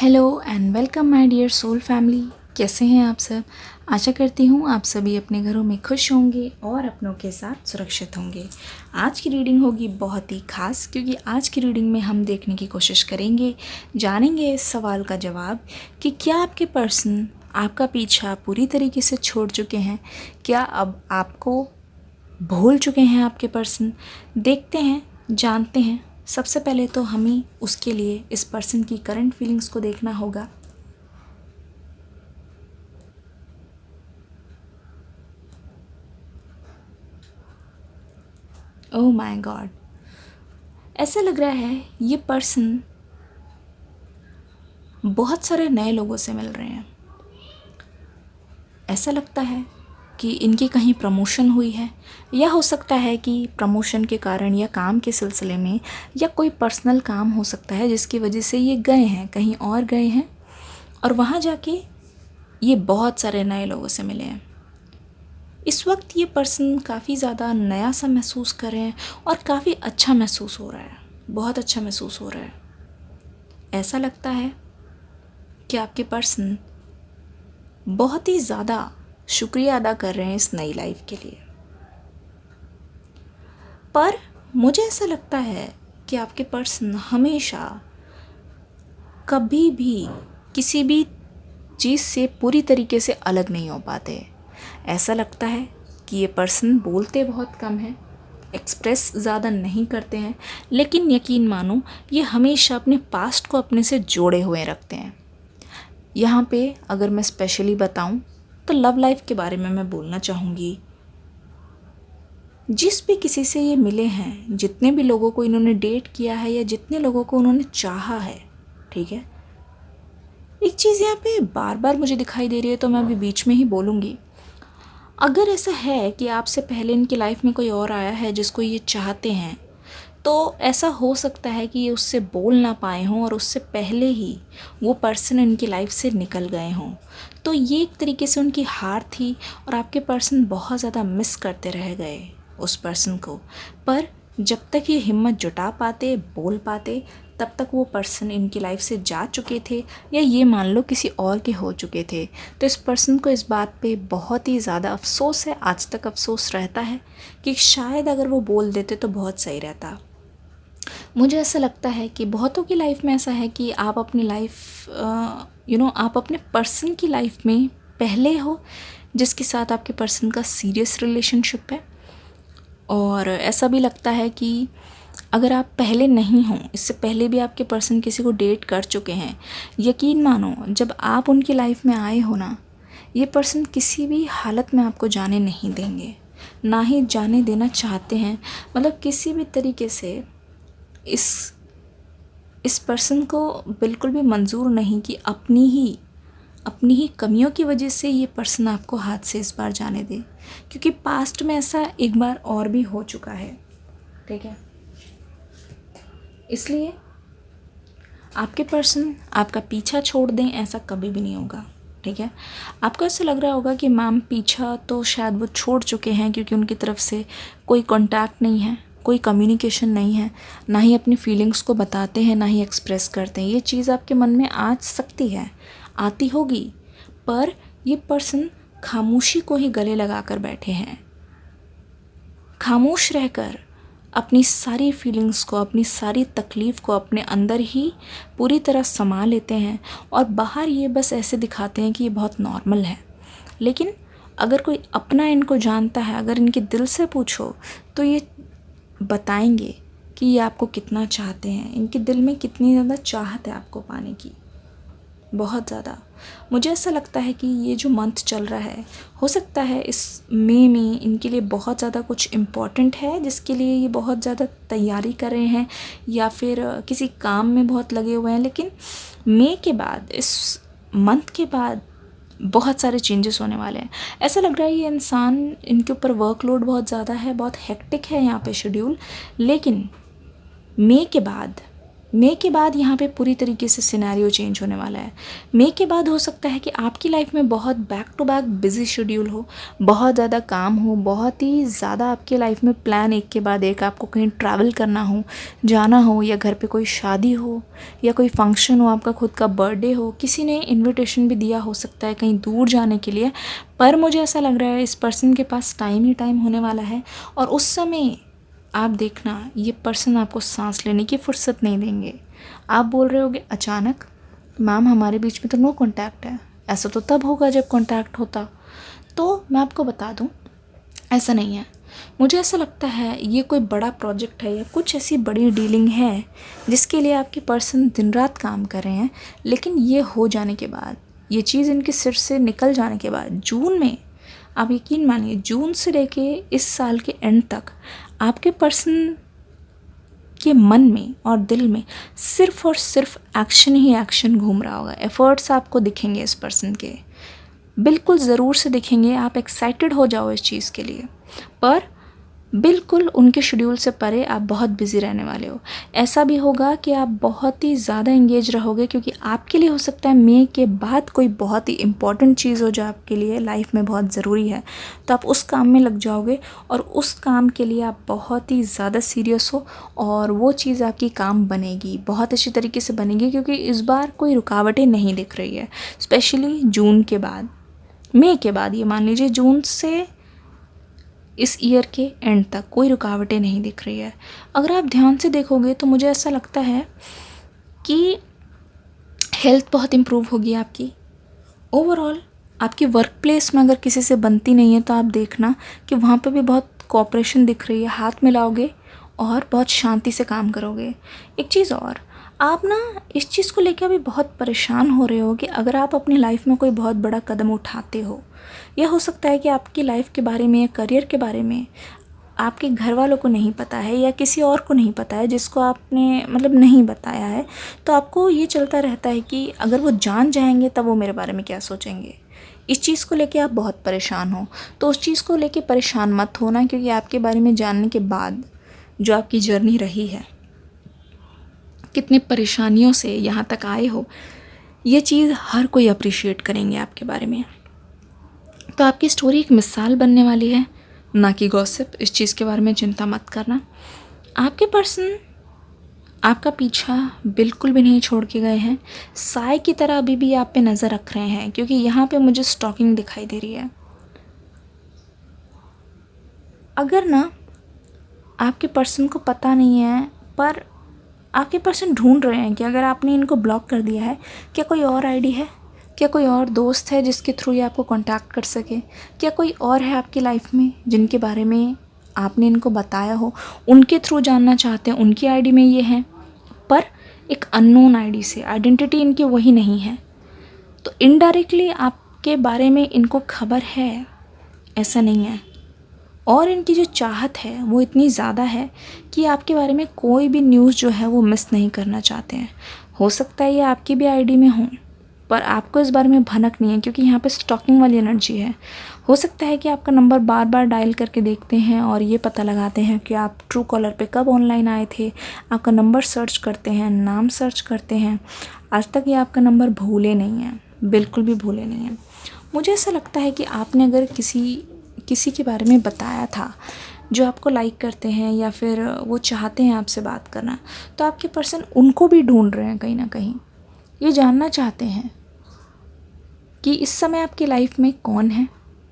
Hello and welcome my dear soul family. कैसे हैं आप सब। आशा करती हूँ आप सभी अपने घरों में खुश होंगे और अपनों के साथ सुरक्षित होंगे। आज की रीडिंग होगी बहुत ही खास, क्योंकि आज की रीडिंग में हम देखने की कोशिश करेंगे, जानेंगे इस सवाल का जवाब कि क्या आपके पर्सन आपका पीछा पूरी तरीके से छोड़ चुके हैं, क्या अब आपको भूल चुके हैं आपके पर्सन। देखते हैं, जानते हैं। सबसे पहले तो हमें उसके लिए इस पर्सन की करंट फीलिंग्स को देखना होगा। ओह माय गॉड, ऐसा लग रहा है ये पर्सन बहुत सारे नए लोगों से मिल रहे हैं। ऐसा लगता है कि इनकी कहीं प्रमोशन हुई है, या हो सकता है कि प्रमोशन के कारण या काम के सिलसिले में, या कोई पर्सनल काम हो सकता है जिसकी वजह से ये गए हैं, कहीं और गए हैं और वहाँ जाके ये बहुत सारे नए लोगों से मिले हैं। इस वक्त ये पर्सन काफ़ी ज़्यादा नया सा महसूस कर रहे हैं और काफ़ी अच्छा महसूस हो रहा है, बहुत अच्छा महसूस हो रहा है। ऐसा लगता है कि आपके पर्सन बहुत ही ज़्यादा शुक्रिया अदा कर रहे हैं इस नई लाइफ के लिए। पर मुझे ऐसा लगता है कि आपके पर्सन हमेशा कभी भी किसी भी चीज़ से पूरी तरीके से अलग नहीं हो पाते। ऐसा लगता है कि ये पर्सन बोलते बहुत कम हैं, एक्सप्रेस ज़्यादा नहीं करते हैं, लेकिन यकीन मानो ये हमेशा अपने पास्ट को अपने से जोड़े हुए रखते हैं। यहाँ पे अगर मैं स्पेशली बताऊँ तो लव लाइफ के बारे में मैं बोलना चाहूँगी। जिस भी किसी से ये मिले हैं, जितने भी लोगों को इन्होंने डेट किया है या जितने लोगों को उन्होंने चाहा है, ठीक है, एक चीज़ यहाँ पे बार बार मुझे दिखाई दे रही है, तो मैं अभी बीच में ही बोलूँगी। अगर ऐसा है कि आपसे पहले इनकी लाइफ में कोई और आया है जिसको ये चाहते हैं, तो ऐसा हो सकता है कि ये उससे बोल ना पाए हों और उससे पहले ही वो पर्सन इनकी लाइफ से निकल गए हों। तो ये एक तरीके से उनकी हार थी और आपके पर्सन बहुत ज़्यादा मिस करते रह गए उस पर्सन को। पर जब तक ये हिम्मत जुटा पाते, बोल पाते, तब तक वो पर्सन इनकी लाइफ से जा चुके थे, या ये मान लो किसी और के हो चुके थे। तो इस पर्सन को इस बात पे बहुत ही ज़्यादा अफसोस है, आज तक अफसोस रहता है कि शायद अगर वो बोल देते तो बहुत सही रहता। मुझे ऐसा लगता है कि बहुतों की लाइफ में ऐसा है कि आप अपनी लाइफ आप अपने पर्सन की लाइफ में पहले हो जिसके साथ आपके पर्सन का सीरियस रिलेशनशिप है। और ऐसा भी लगता है कि अगर आप पहले नहीं हों, इससे पहले भी आपके पर्सन किसी को डेट कर चुके हैं, यकीन मानो जब आप उनकी लाइफ में आए हो ना, ये पर्सन किसी भी हालत में आपको जाने नहीं देंगे, ना ही जाने देना चाहते हैं। मतलब किसी भी तरीके से इस पर्सन को बिल्कुल भी मंजूर नहीं कि अपनी ही कमियों की वजह से ये पर्सन आपको हाथ से इस बार जाने दे, क्योंकि पास्ट में ऐसा एक बार और भी हो चुका है, ठीक है। इसलिए आपके पर्सन आपका पीछा छोड़ दें, ऐसा कभी भी नहीं होगा, ठीक है। आपको ऐसा लग रहा होगा कि मैम पीछा तो शायद वो छोड़ चुके हैं, क्योंकि उनकी तरफ से कोई कांटेक्ट नहीं है, कोई कम्युनिकेशन नहीं है, ना ही अपनी फीलिंग्स को बताते हैं, ना ही एक्सप्रेस करते हैं। ये चीज़ आपके मन में आ सकती है, आती होगी, पर ये पर्सन खामोशी को ही गले लगा कर बैठे हैं। खामोश रहकर अपनी सारी फीलिंग्स को, अपनी सारी तकलीफ़ को अपने अंदर ही पूरी तरह समा लेते हैं, और बाहर ये बस ऐसे दिखाते हैं कि ये बहुत नॉर्मल है। लेकिन अगर कोई अपना इनको जानता है, अगर इनके दिल से पूछो, तो ये बताएंगे कि ये आपको कितना चाहते हैं, इनके दिल में कितनी ज़्यादा चाहत है आपको पाने की, बहुत ज़्यादा। मुझे ऐसा लगता है कि ये जो मंथ चल रहा है, हो सकता है इस मई में इनके लिए बहुत ज़्यादा कुछ इम्पॉर्टेंट है जिसके लिए ये बहुत ज़्यादा तैयारी कर रहे हैं, या फिर किसी काम में बहुत लगे हुए हैं। लेकिन मई के बाद, इस मंथ के बाद बहुत सारे चेंजेस होने वाले हैं। ऐसा लग रहा है ये इंसान, इनके ऊपर वर्कलोड बहुत ज़्यादा है, बहुत हेक्टिक है यहाँ पे शेड्यूल। लेकिन मई के बाद मई के बाद यहाँ पे पूरी तरीके से सिनेरियो चेंज होने वाला है। मई के बाद हो सकता है कि आपकी लाइफ में बहुत back to back busy schedule हो, बहुत ज़्यादा काम हो, बहुत ही ज़्यादा आपके लाइफ में प्लान एक के बाद एक, आपको कहीं ट्रैवल करना हो, जाना हो, या घर पे कोई शादी हो, या कोई फंक्शन हो, आपका खुद का बर्थडे हो, किसी ने इन्विटेशन भी दिया हो सकता है कहीं दूर जाने के लिए। पर मुझे ऐसा लग रहा है इस पर्सन के पास टाइम ही टाइम होने वाला है, और उस समय आप देखना ये पर्सन आपको सांस लेने की फुर्सत नहीं देंगे। आप बोल रहे होगे अचानक मैम हमारे बीच में तो नो कांटेक्ट है, ऐसा तो तब होगा जब कांटेक्ट होता। तो मैं आपको बता दूं ऐसा नहीं है। मुझे ऐसा लगता है ये कोई बड़ा प्रोजेक्ट है या कुछ ऐसी बड़ी डीलिंग है जिसके लिए आपके पर्सन दिन रात काम कर रहे हैं, लेकिन ये हो जाने के बाद, ये चीज़ इनके सिर से निकल जाने के बाद जून में, आप यकीन मानिए जून से लेके इस साल के एंड तक आपके पर्सन के मन में और दिल में सिर्फ़ और सिर्फ एक्शन ही एक्शन घूम रहा होगा। एफ़र्ट्स आपको दिखेंगे इस पर्सन के, बिल्कुल ज़रूर से दिखेंगे। आप एक्साइटेड हो जाओ इस चीज़ के लिए, पर बिल्कुल उनके शेड्यूल से परे आप बहुत बिज़ी रहने वाले हो। ऐसा भी होगा कि आप बहुत ही ज़्यादा एंगेज रहोगे, क्योंकि आपके लिए हो सकता है मई के बाद कोई बहुत ही इम्पॉर्टेंट चीज़ हो जो आपके लिए लाइफ में बहुत ज़रूरी है, तो आप उस काम में लग जाओगे और उस काम के लिए आप बहुत ही ज़्यादा सीरियस हो, और वो चीज़ आपकी काम बनेगी, बहुत अच्छी तरीके से बनेगी, क्योंकि इस बार कोई रुकावटें नहीं दिख रही है। स्पेशली जून के बाद, मई के बाद, ये मान लीजिए जून से इस ईयर के एंड तक कोई रुकावटें नहीं दिख रही है। अगर आप ध्यान से देखोगे तो मुझे ऐसा लगता है कि हेल्थ बहुत इम्प्रूव होगी आपकी। ओवरऑल आपकी वर्क प्लेस में अगर किसी से बनती नहीं है तो आप देखना कि वहाँ पे भी बहुत कोऑपरेशन दिख रही है, हाथ मिलाओगे और बहुत शांति से काम करोगे। एक चीज़ और, आप ना इस चीज़ को लेकर अभी बहुत परेशान हो रहे हो कि अगर आप अपनी लाइफ में कोई बहुत बड़ा कदम उठाते हो, यह हो सकता है कि आपकी लाइफ के बारे में या करियर के बारे में आपके घर वालों को नहीं पता है या किसी और को नहीं पता है जिसको आपने मतलब नहीं बताया है, तो आपको ये चलता रहता है कि अगर वो जान जाएंगे तब वो मेरे बारे में क्या सोचेंगे। इस चीज़ को लेके आप बहुत परेशान हो, तो उस चीज़ को लेके परेशान मत होना, क्योंकि आपके बारे में जानने के बाद जो आपकी जर्नी रही है, कितनी परेशानियों से यहाँ तक आए हो, ये चीज़ हर कोई अप्रिशिएट करेंगे आपके बारे में। तो आपकी स्टोरी एक मिसाल बनने वाली है, ना कि गॉसिप। इस चीज़ के बारे में चिंता मत करना। आपके पर्सन आपका पीछा बिल्कुल भी नहीं छोड़ के गए हैं, साय की तरह अभी भी आप पे नज़र रख रहे हैं, क्योंकि यहाँ पे मुझे स्टॉकिंग दिखाई दे रही है। अगर ना आपके पर्सन को पता नहीं है, पर आपके पर्सन ढूंढ रहे हैं कि अगर आपने इनको ब्लॉक कर दिया है, क्या कोई और आईडी है, क्या कोई और दोस्त है जिसके थ्रू ये आपको कांटेक्ट कर सके, क्या कोई और है आपकी लाइफ में जिनके बारे में आपने इनको बताया हो, उनके थ्रू जानना चाहते हैं, उनकी आईडी में ये हैं, पर एक अननोन आईडी से, आइडेंटिटी इनकी वही नहीं है, तो इनडायरेक्टली आपके बारे में इनको खबर है, ऐसा नहीं है। और इनकी जो चाहत है वो इतनी ज़्यादा है कि आपके बारे में कोई भी न्यूज़ जो है वो मिस नहीं करना चाहते हैं। हो सकता है ये आपकी भी आईडी में हो, पर आपको इस बारे में भनक नहीं है, क्योंकि यहाँ पे स्टॉकिंग वाली एनर्जी है। हो सकता है कि आपका नंबर बार बार डायल करके देखते हैं और ये पता लगाते हैं कि आप ट्रू कॉलर पे कब ऑनलाइन आए थे, आपका नंबर सर्च करते हैं, नाम सर्च करते हैं। आज तक ये आपका नंबर भूले नहीं हैं, बिल्कुल भी भूले नहीं हैं। मुझे ऐसा लगता है कि आपने अगर किसी के बारे में बताया था जो आपको लाइक करते हैं या फिर वो चाहते हैं आपसे बात करना, तो आपके पर्सन उनको भी ढूंढ रहे हैं कहीं ना कहीं। ये जानना चाहते हैं कि इस समय आपकी लाइफ में कौन है,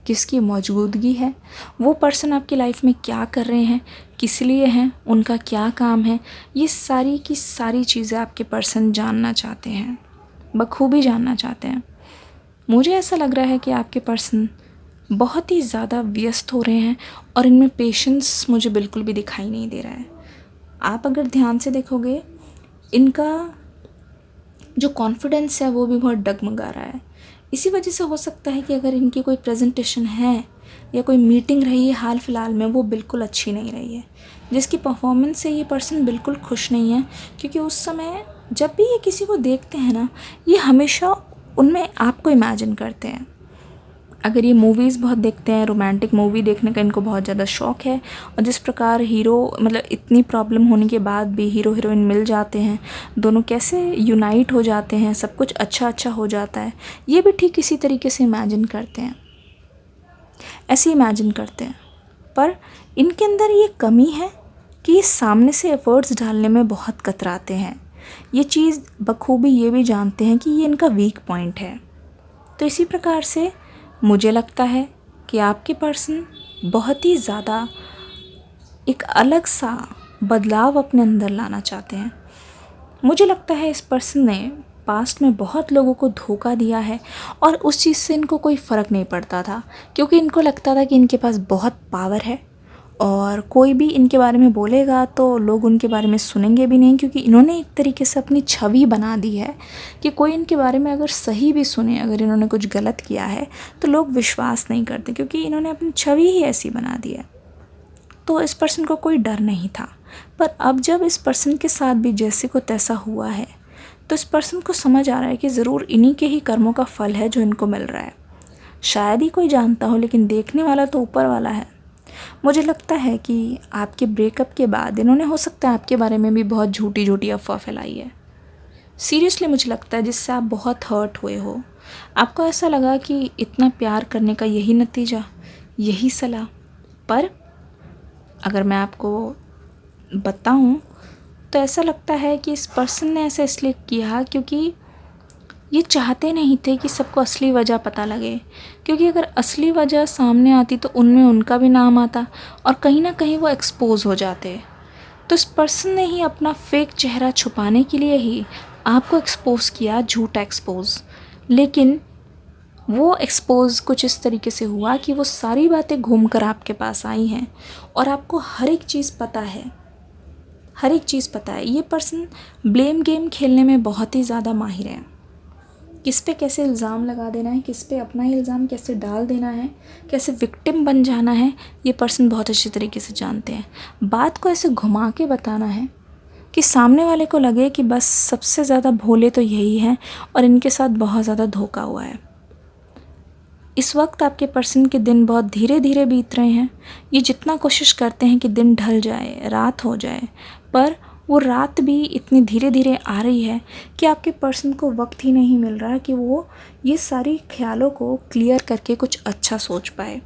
किसकी मौजूदगी है, वो पर्सन आपकी लाइफ में क्या कर रहे हैं, किस लिए हैं, उनका क्या काम है। ये सारी की सारी चीज़ें आपके पर्सन जानना चाहते हैं, बखूबी जानना चाहते हैं। मुझे ऐसा लग रहा है कि आपके पर्सन बहुत ही ज़्यादा व्यस्त हो रहे हैं और इनमें पेशेंस मुझे बिल्कुल भी दिखाई नहीं दे रहा है। आप अगर ध्यान से देखोगे, इनका जो कॉन्फिडेंस है वो भी बहुत डगमगा रहा है। इसी वजह से हो सकता है कि अगर इनकी कोई प्रेजेंटेशन है या कोई मीटिंग रही है हाल फिलहाल में, वो बिल्कुल अच्छी नहीं रही है, जिसकी परफॉर्मेंस से ये पर्सन बिल्कुल खुश नहीं है। क्योंकि उस समय जब भी ये किसी को देखते हैं ना, ये हमेशा उनमें आपको इमेजिन करते हैं। अगर ये मूवीज़ बहुत देखते हैं, रोमांटिक मूवी देखने का इनको बहुत ज़्यादा शौक़ है, और जिस प्रकार हीरो मतलब इतनी प्रॉब्लम होने के बाद भी हीरो हीरोइन मिल जाते हैं, दोनों कैसे यूनाइट हो जाते हैं, सब कुछ अच्छा अच्छा हो जाता है, ये भी ठीक इसी तरीके से इमेजिन करते हैं, ऐसे इमेजिन करते हैं। पर इनके अंदर ये कमी है कि ये सामने से एफ़र्ट्स डालने में बहुत कतराते हैं। ये चीज़ बखूबी ये भी जानते हैं कि ये इनका वीक पॉइंट है। तो इसी प्रकार से मुझे लगता है कि आपके पर्सन बहुत ही ज़्यादा एक अलग सा बदलाव अपने अंदर लाना चाहते हैं। मुझे लगता है इस पर्सन ने पास्ट में बहुत लोगों को धोखा दिया है, और उस चीज़ से इनको कोई फ़र्क नहीं पड़ता था, क्योंकि इनको लगता था कि इनके पास बहुत पावर है और कोई भी इनके बारे में बोलेगा तो लोग उनके बारे में सुनेंगे भी नहीं, क्योंकि इन्होंने एक तरीके से अपनी छवि बना दी है कि कोई इनके बारे में अगर सही भी सुने, अगर इन्होंने कुछ गलत किया है तो लोग विश्वास नहीं करते, क्योंकि इन्होंने अपनी छवि ही ऐसी बना दी है। तो इस पर्सन को कोई डर नहीं था। पर अब जब इस पर्सन के साथ भी जैसे को तैसा हुआ है, तो इस पर्सन को समझ आ रहा है कि ज़रूर इन्हीं के ही कर्मों का फल है जो इनको मिल रहा है। शायद ही कोई जानता हो, लेकिन देखने वाला तो ऊपर वाला है। मुझे लगता है कि आपके ब्रेकअप के बाद इन्होंने हो सकता है आपके बारे में भी बहुत झूठी झूठी अफवाह फैलाई है। सीरियसली मुझे लगता है जिससे आप बहुत हर्ट हुए हो। आपको ऐसा लगा कि इतना प्यार करने का यही नतीजा, यही सलाह। पर अगर मैं आपको बताऊं तो ऐसा लगता है कि इस पर्सन ने ऐसा इसलिए किया क्योंकि ये चाहते नहीं थे कि सबको असली वजह पता लगे, क्योंकि अगर असली वजह सामने आती तो उनमें उनका भी नाम आता और कहीं ना कहीं वो एक्सपोज हो जाते। तो इस पर्सन ने ही अपना फेक चेहरा छुपाने के लिए ही आपको एक्सपोज किया, झूठा एक्सपोज। लेकिन वो एक्सपोज कुछ इस तरीके से हुआ कि वो सारी बातें घूम कर आपके पास आई हैं और आपको हर एक चीज़ पता है, हर एक चीज़ पता है। ये पर्सन ब्लेम गेम खेलने में बहुत ही ज़्यादा माहिर है। किस पे कैसे इल्ज़ाम लगा देना है, किस पे अपना इल्ज़ाम कैसे डाल देना है, कैसे विक्टिम बन जाना है, ये पर्सन बहुत अच्छी तरीके से जानते हैं। बात को ऐसे घुमा के बताना है कि सामने वाले को लगे कि बस सबसे ज़्यादा भोले तो यही हैं और इनके साथ बहुत ज़्यादा धोखा हुआ है। इस वक्त आपके पर्सन के दिन बहुत धीरे धीरे बीत रहे हैं। ये जितना कोशिश करते हैं कि दिन ढल जाए, रात हो जाए, पर वो रात भी इतनी धीरे धीरे आ रही है कि आपके पर्सन को वक्त ही नहीं मिल रहा कि वो ये सारी ख्यालों को क्लियर करके कुछ अच्छा सोच पाए।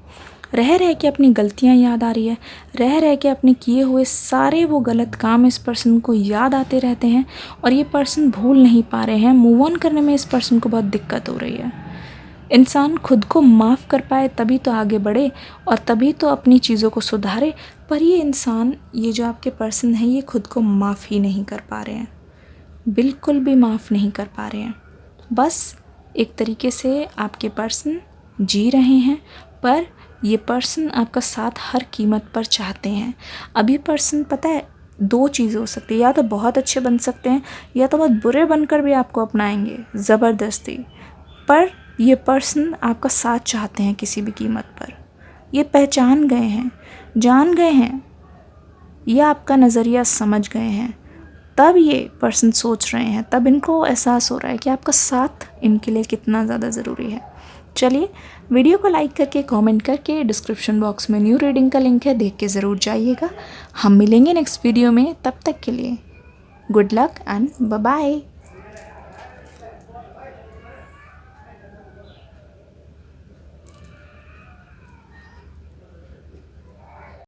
रह रह के अपनी गलतियाँ याद आ रही है, रह रह के अपने किए हुए सारे वो गलत काम इस पर्सन को याद आते रहते हैं और ये पर्सन भूल नहीं पा रहे हैं। मूव ऑन करने में इस पर्सन को बहुत दिक्कत हो रही है। इंसान खुद को माफ़ कर पाए तभी तो आगे बढ़े और तभी तो अपनी चीज़ों को सुधारे। पर ये इंसान, ये जो आपके पर्सन है, ये खुद को माफ़ ही नहीं कर पा रहे हैं, बिल्कुल भी माफ़ नहीं कर पा रहे हैं। बस एक तरीके से आपके पर्सन जी रहे हैं, पर ये पर्सन आपका साथ हर कीमत पर चाहते हैं। अभी पर्सन पता है दो चीज़ हो सकती है, या तो बहुत अच्छे बन सकते हैं या तो बहुत बुरे बनकर भी आपको अपनाएंगे ज़बरदस्ती। पर ये पर्सन आपका साथ चाहते हैं किसी भी कीमत पर। ये पहचान गए हैं, जान गए हैं, ये आपका नज़रिया समझ गए हैं। तब ये पर्सन सोच रहे हैं, तब इनको एहसास हो रहा है कि आपका साथ इनके लिए कितना ज़्यादा ज़रूरी है। चलिए, वीडियो को लाइक करके, कमेंट करके, डिस्क्रिप्शन बॉक्स में न्यू रीडिंग का लिंक है, देख के ज़रूर जाइएगा। हम मिलेंगे नेक्स्ट वीडियो में, तब तक के लिए good luck and bye bye.